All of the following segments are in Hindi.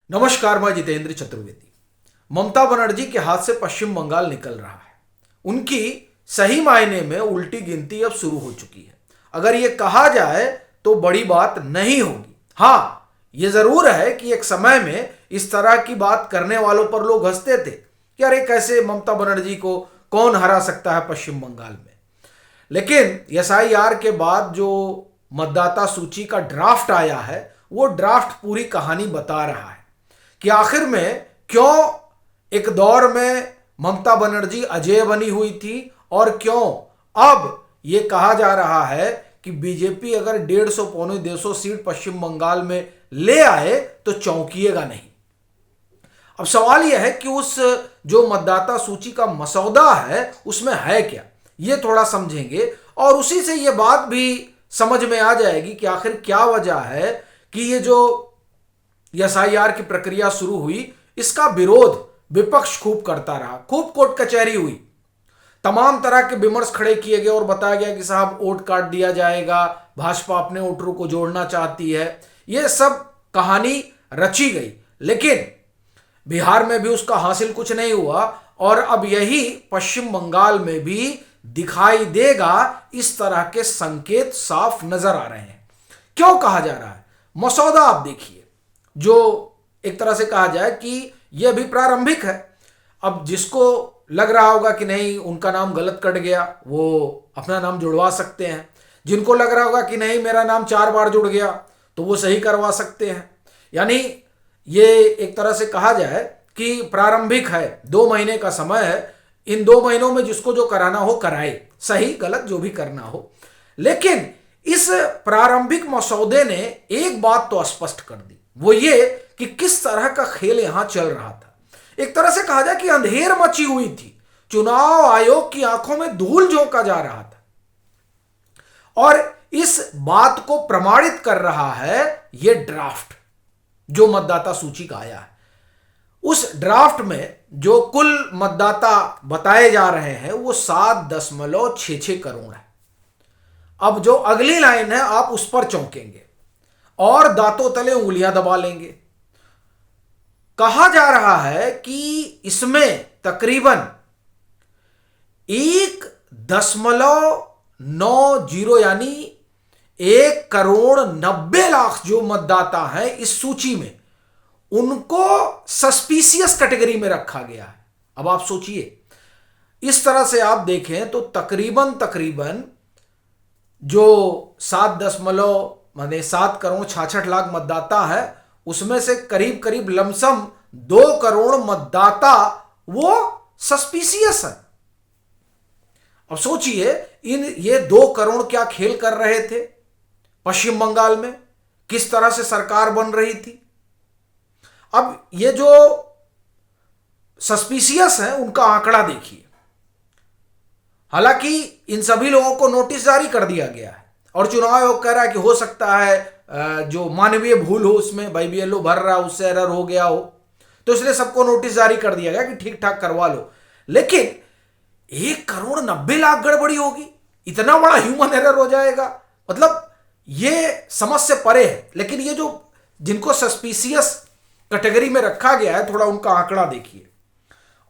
नमस्कार, मैं जितेंद्र चतुर्वेदी। ममता बनर्जी के हाथ से पश्चिम बंगाल निकल रहा है। उनकी सही मायने में उल्टी गिनती अब शुरू हो चुकी है। अगर ये कहा जाए तो बड़ी बात नहीं होगी। हाँ, ये जरूर है कि एक समय में इस तरह की बात करने वालों पर लोग हंसते थे कि अरे कैसे ममता बनर्जी को कौन हरा सकता है पश्चिम बंगाल में। लेकिन एसआईआर के बाद जो मतदाता सूची का ड्राफ्ट आया है, वो ड्राफ्ट पूरी कहानी बता रहा है कि आखिर में क्यों एक दौर में ममता बनर्जी अजेय बनी हुई थी और क्यों अब यह कहा जा रहा है कि बीजेपी अगर 150 पौने 150 सीट पश्चिम बंगाल में ले आए तो चौंकिएगा नहीं। अब सवाल यह है कि उस जो मतदाता सूची का मसौदा है उसमें है क्या, ये थोड़ा समझेंगे और उसी से यह बात भी समझ में आ जाएगी कि आखिर क्या वजह है कि ये जो एसआईआर की प्रक्रिया शुरू हुई इसका विरोध विपक्ष खूब करता रहा। खूब कोर्ट कचहरी हुई, तमाम तरह के विमर्श खड़े किए गए और बताया गया कि साहब वोट काट दिया जाएगा, भाजपा अपने वोटरों को जोड़ना चाहती है। यह सब कहानी रची गई, लेकिन बिहार में भी उसका हासिल कुछ नहीं हुआ और अब यही पश्चिम बंगाल में भी दिखाई देगा। इस तरह के संकेत साफ नजर आ रहे हैं। क्यों कहा जा रहा है? मसौदा आप देखिए, जो एक तरह से कहा जाए कि यह भी प्रारंभिक है। अब जिसको लग रहा होगा कि नहीं उनका नाम गलत कट गया, वो अपना नाम जुड़वा सकते हैं। जिनको लग रहा होगा कि नहीं मेरा नाम 4 बार जुड़ गया, तो वो सही करवा सकते हैं। यानी ये एक तरह से कहा जाए कि प्रारंभिक है, 2 महीने का समय है। इन 2 महीनों में जिसको जो कराना हो कराए, सही गलत जो भी करना हो। लेकिन इस प्रारंभिक मसौदे ने एक बात तो स्पष्ट कर दी, वो ये कि किस तरह का खेल यहां चल रहा था। एक तरह से कहा जाए कि अंधेर मची हुई थी, चुनाव आयोग की आंखों में धूल झोंका जा रहा था। और इस बात को प्रमाणित कर रहा है यह ड्राफ्ट जो मतदाता सूची का आया है। उस ड्राफ्ट में जो कुल मतदाता बताए जा रहे हैं वो 7.66 करोड़ है। अब जो अगली लाइन है आप उस पर चौंकेंगे और दांतों तले उंगलियां दबा लेंगे। कहा जा रहा है कि इसमें तकरीबन 1.90 यानी 1,90,00,000 जो मतदाता हैं इस सूची में, उनको सस्पिशियस कैटेगरी में रखा गया है। अब आप सोचिए, इस तरह से आप देखें तो तकरीबन जो 7.66 मतदाता है उसमें से करीब करीब लमसम 2 करोड़ मतदाता वो सस्पिशियस है। अब सोचिए, ये 2 करोड़ क्या खेल कर रहे थे पश्चिम बंगाल में, किस तरह से सरकार बन रही थी। अब ये जो सस्पिशियस है उनका आंकड़ा देखिए। हालांकि इन सभी लोगों को नोटिस जारी कर दिया गया है और चुनाव आयोग कह रहा है कि हो सकता है जो मानवीय भूल हो उसमें, भाई बीएलओ भर रहा उससे एरर हो गया हो, तो इसलिए सबको नोटिस जारी कर दिया गया कि ठीक ठाक करवा लो। लेकिन 1,90,00,000 गड़बड़ी होगी, इतना बड़ा ह्यूमन एरर हो जाएगा, मतलब ये समझ से परे है। लेकिन ये जो जिनको सस्पिशियस कैटेगरी में रखा गया है, थोड़ा उनका आंकड़ा देखिए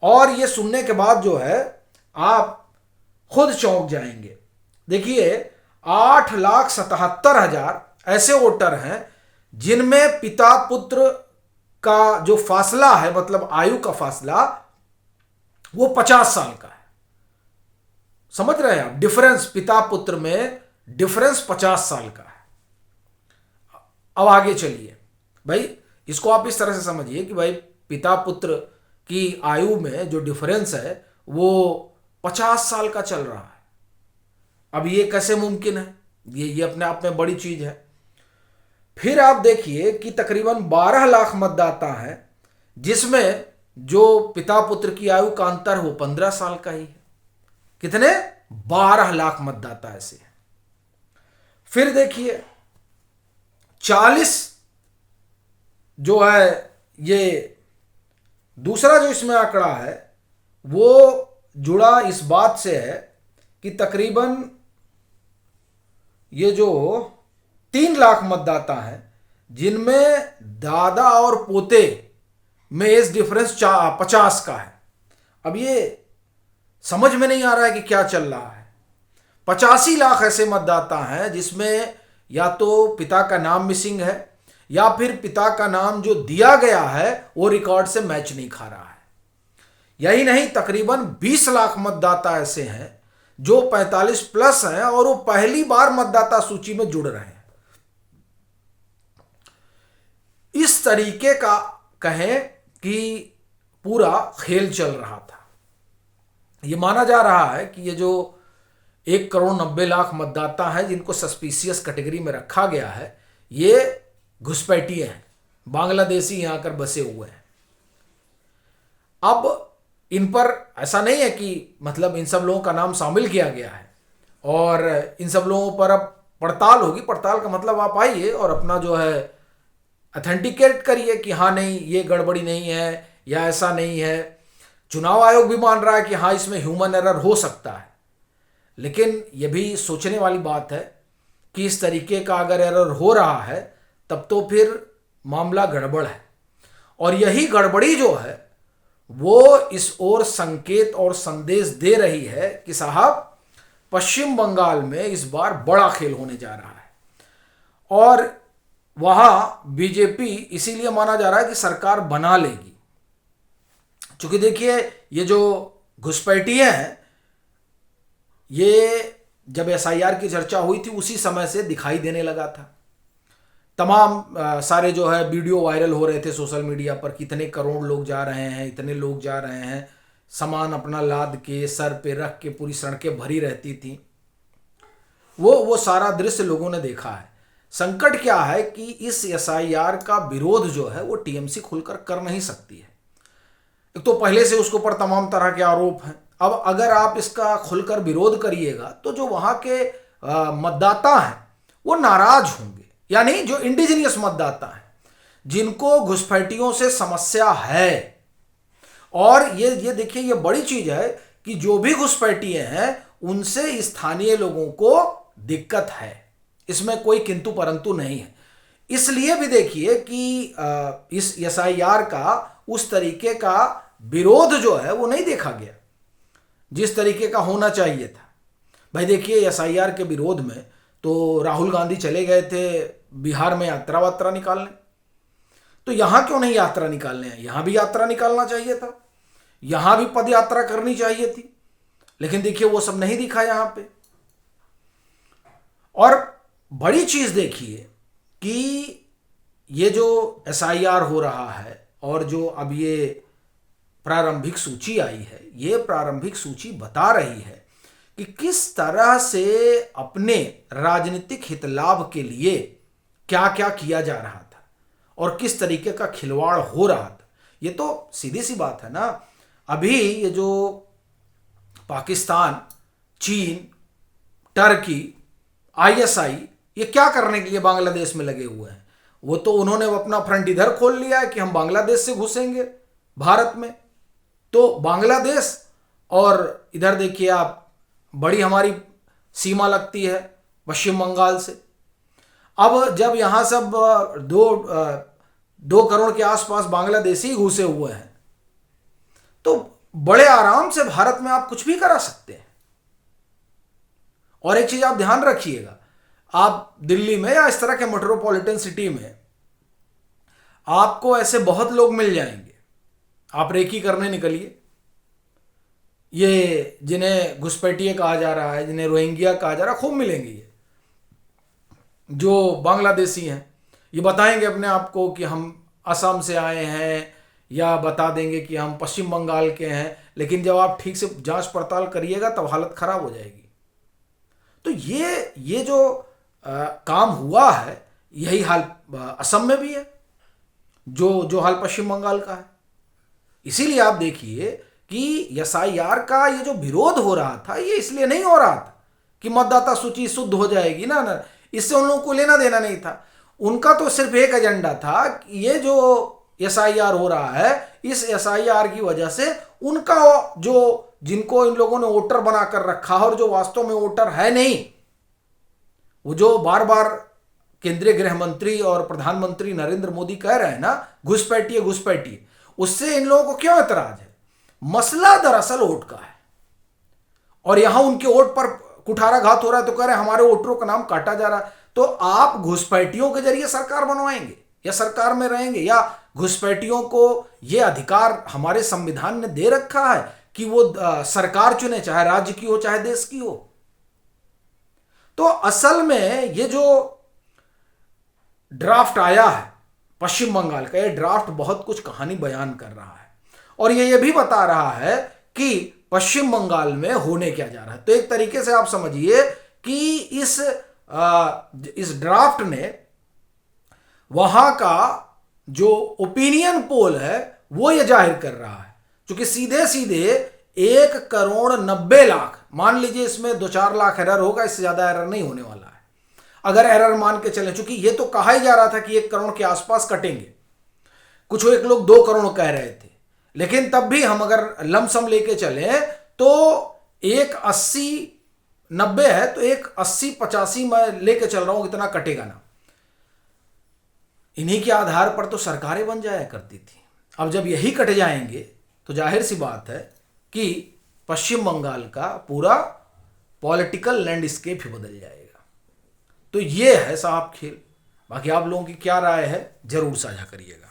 और ये सुनने के बाद जो है आप खुद चौंक जाएंगे। देखिए, 8,77,000 ऐसे वोटर हैं जिनमें पिता पुत्र का जो फासला है, मतलब आयु का फासला, वो 50 साल का है। समझ रहे हैं आप डिफरेंस? पिता पुत्र में डिफरेंस 50 साल का है। अब आगे चलिए भाई, इसको आप इस तरह से समझिए कि भाई पिता पुत्र की आयु में जो डिफरेंस है वो 50 साल का चल रहा है। अब ये कैसे मुमकिन है? ये अपने आप में बड़ी चीज है। फिर आप देखिए कि तकरीबन 12 लाख मतदाता हैं जिसमें जो पिता पुत्र की आयु का अंतर हो 15 साल का ही है। कितने? 12 लाख मतदाता ऐसे हैं। फिर देखिए 40 जो है, ये दूसरा जो इसमें आंकड़ा है वो जुड़ा इस बात से है कि तकरीबन ये जो 3 लाख मतदाता हैं जिनमें दादा और पोते में एज डिफरेंस 50 का है। अब ये समझ में नहीं आ रहा है कि क्या चल रहा है। 85 लाख ऐसे मतदाता हैं जिसमें या तो पिता का नाम मिसिंग है या फिर पिता का नाम जो दिया गया है वो रिकॉर्ड से मैच नहीं खा रहा है। यही नहीं, तकरीबन 20 लाख मतदाता ऐसे हैं जो 45 प्लस हैं और वो पहली बार मतदाता सूची में जुड़ रहे हैं। इस तरीके का कहें कि पूरा खेल चल रहा था। ये माना जा रहा है कि ये जो 1,90,00,000 मतदाता हैं जिनको सस्पिशियस कैटेगरी में रखा गया है, ये घुसपैठिए हैं, बांग्लादेशी यहां आकर बसे हुए हैं। अब इन पर ऐसा नहीं है कि मतलब इन सब लोगों का नाम शामिल किया गया है और इन सब लोगों पर अब पड़ताल होगी। पड़ताल का मतलब आप आइए और अपना जो है अथेंटिकेट करिए कि हाँ नहीं ये गड़बड़ी नहीं है या ऐसा नहीं है। चुनाव आयोग भी मान रहा है कि हाँ इसमें ह्यूमन एरर हो सकता है, लेकिन ये भी सोचने वाली बात है कि इस तरीके का अगर एरर हो रहा है तब तो फिर मामला गड़बड़ है। और यही गड़बड़ी जो है वो इस ओर संकेत और संदेश दे रही है कि साहब पश्चिम बंगाल में इस बार बड़ा खेल होने जा रहा है और वहां बीजेपी इसीलिए माना जा रहा है कि सरकार बना लेगी। क्योंकि देखिए ये जो घुसपैठिए हैं, ये जब एसआईआर की चर्चा हुई थी उसी समय से दिखाई देने लगा था। तमाम सारे जो है वीडियो वायरल हो रहे थे सोशल मीडिया पर, कितने करोड़ लोग जा रहे हैं, इतने लोग जा रहे हैं, सामान अपना लाद के सर पे रख के पूरी सड़कें भरी रहती थी। वो सारा दृश्य लोगों ने देखा है। संकट क्या है कि इस एसआईआर का विरोध जो है वो टीएमसी खुलकर कर नहीं सकती है। एक तो पहले से उसके ऊपर तमाम तरह के आरोप हैं। अब अगर आप इसका खुलकर विरोध करिएगा तो जो वहां के मतदाता हैं वो नाराज होंगे, यानी जो इंडिजिनियस मतदाता हैं जिनको घुसपैठियों से समस्या है। और ये देखिए ये बड़ी चीज है कि जो भी घुसपैठिए हैं उनसे स्थानीय लोगों को दिक्कत है, इसमें कोई किंतु परंतु नहीं है। इसलिए भी देखिए कि इस एसआईआर का उस तरीके का विरोध जो है वो नहीं देखा गया जिस तरीके का होना चाहिए था। भाई देखिए एसआईआर के विरोध में तो राहुल गांधी चले गए थे बिहार में यात्रा वात्रा निकालने, तो यहां क्यों नहीं यात्रा निकालने हैं? यहां भी यात्रा निकालना चाहिए था, यहां भी पद यात्रा करनी चाहिए थी, लेकिन देखिए वो सब नहीं दिखा यहां पे। और बड़ी चीज देखिए कि ये जो एसआईआर हो रहा है और जो अब ये प्रारंभिक सूची आई है, ये प्रारंभिक सूची बता रही है कि किस तरह से अपने राजनीतिक हित लाभ के लिए क्या क्या किया जा रहा था और किस तरीके का खिलवाड़ हो रहा था। ये तो सीधी सी बात है ना। अभी ये जो पाकिस्तान, चीन, टर्की, आईएसआई ये क्या करने के लिए बांग्लादेश में लगे हुए हैं? वो तो उन्होंने अपना फ्रंट इधर खोल लिया है कि हम बांग्लादेश से घुसेंगे भारत में। तो बांग्लादेश और इधर देखिए आप बड़ी हमारी सीमा लगती है पश्चिम बंगाल से। अब जब यहां सब 2 करोड़ के आसपास बांग्लादेशी घुसे हुए हैं तो बड़े आराम से भारत में आप कुछ भी करा सकते हैं। और एक चीज आप ध्यान रखिएगा, आप दिल्ली में या इस तरह के मेट्रोपॉलिटन सिटी में आपको ऐसे बहुत लोग मिल जाएंगे, आप रेकी करने निकलिए, ये जिन्हें घुसपैठिए कहा जा रहा है, जिन्हें रोहिंग्या कहा जा रहा है, खूब मिलेंगे। ये जो बांग्लादेशी हैं ये बताएंगे अपने आप को कि हम असम से आए हैं या बता देंगे कि हम पश्चिम बंगाल के हैं, लेकिन जब आप ठीक से जांच पड़ताल करिएगा तब हालत खराब हो जाएगी। तो ये जो काम हुआ है यही हाल असम में भी है, जो हाल पश्चिम बंगाल का है। इसीलिए आप देखिए कि एसआईआर का ये जो विरोध हो रहा था ये इसलिए नहीं हो रहा था कि मतदाता सूची शुद्ध हो जाएगी ना, इससे उन लोगों को लेना देना नहीं था। उनका तो सिर्फ एक एजेंडा था कि ये जो एसआईआर हो रहा है, इस एसआईआर की वजह से उनका जो जिनको इन लोगों ने वोटर बनाकर रखा है और जो वास्तव में वोटर है नहीं, वो जो बार बार केंद्रीय गृह मंत्री और प्रधानमंत्री नरेंद्र मोदी कह रहे हैं ना घुसपैठिए घुसपैठिए, उससे इन लोगों को क्यों एतराज है? मसला दरअसल वोट का है, और यहां उनके वोट पर कुठाराघात हो रहा है तो कह रहे हैं हमारे वोटरों का नाम काटा जा रहा है। तो आप घुसपैठियों के जरिए सरकार बनवाएंगे या सरकार में रहेंगे, या घुसपैठियों को यह अधिकार हमारे संविधान ने दे रखा है कि वो सरकार चुने, चाहे राज्य की हो चाहे देश की हो? तो असल में ये जो ड्राफ्ट आया है पश्चिम बंगाल का, ये ड्राफ्ट बहुत कुछ कहानी बयान कर रहा है, और ये भी बता रहा है कि पश्चिम बंगाल में होने क्या जा रहा है। तो एक तरीके से आप समझिए कि इस ड्राफ्ट ने वहां का जो ओपिनियन पोल है वो ये जाहिर कर रहा है, क्योंकि सीधे सीधे 1,90,00,000, मान लीजिए इसमें 2-4 लाख एरर होगा, इससे ज्यादा एरर नहीं होने वाला है अगर एरर मान के चलें, क्योंकि ये तो कहा ही जा रहा था कि 1 करोड़ के आसपास कटेंगे, कुछ एक लोग 2 करोड़ कह रहे थे, लेकिन तब भी हम अगर लमसम लेके चले तो 1,80,90 है, तो 1,80,85 मैं लेके चल रहा हूं, इतना कटेगा ना। इन्हीं के आधार पर तो सरकारें बन जाया करती थी। अब जब यही कट जाएंगे तो जाहिर सी बात है कि पश्चिम बंगाल का पूरा पॉलिटिकल लैंडस्केप ही बदल जाएगा। तो ये है साहब खेल। बाकी आप लोगों की क्या राय है जरूर साझा करिएगा।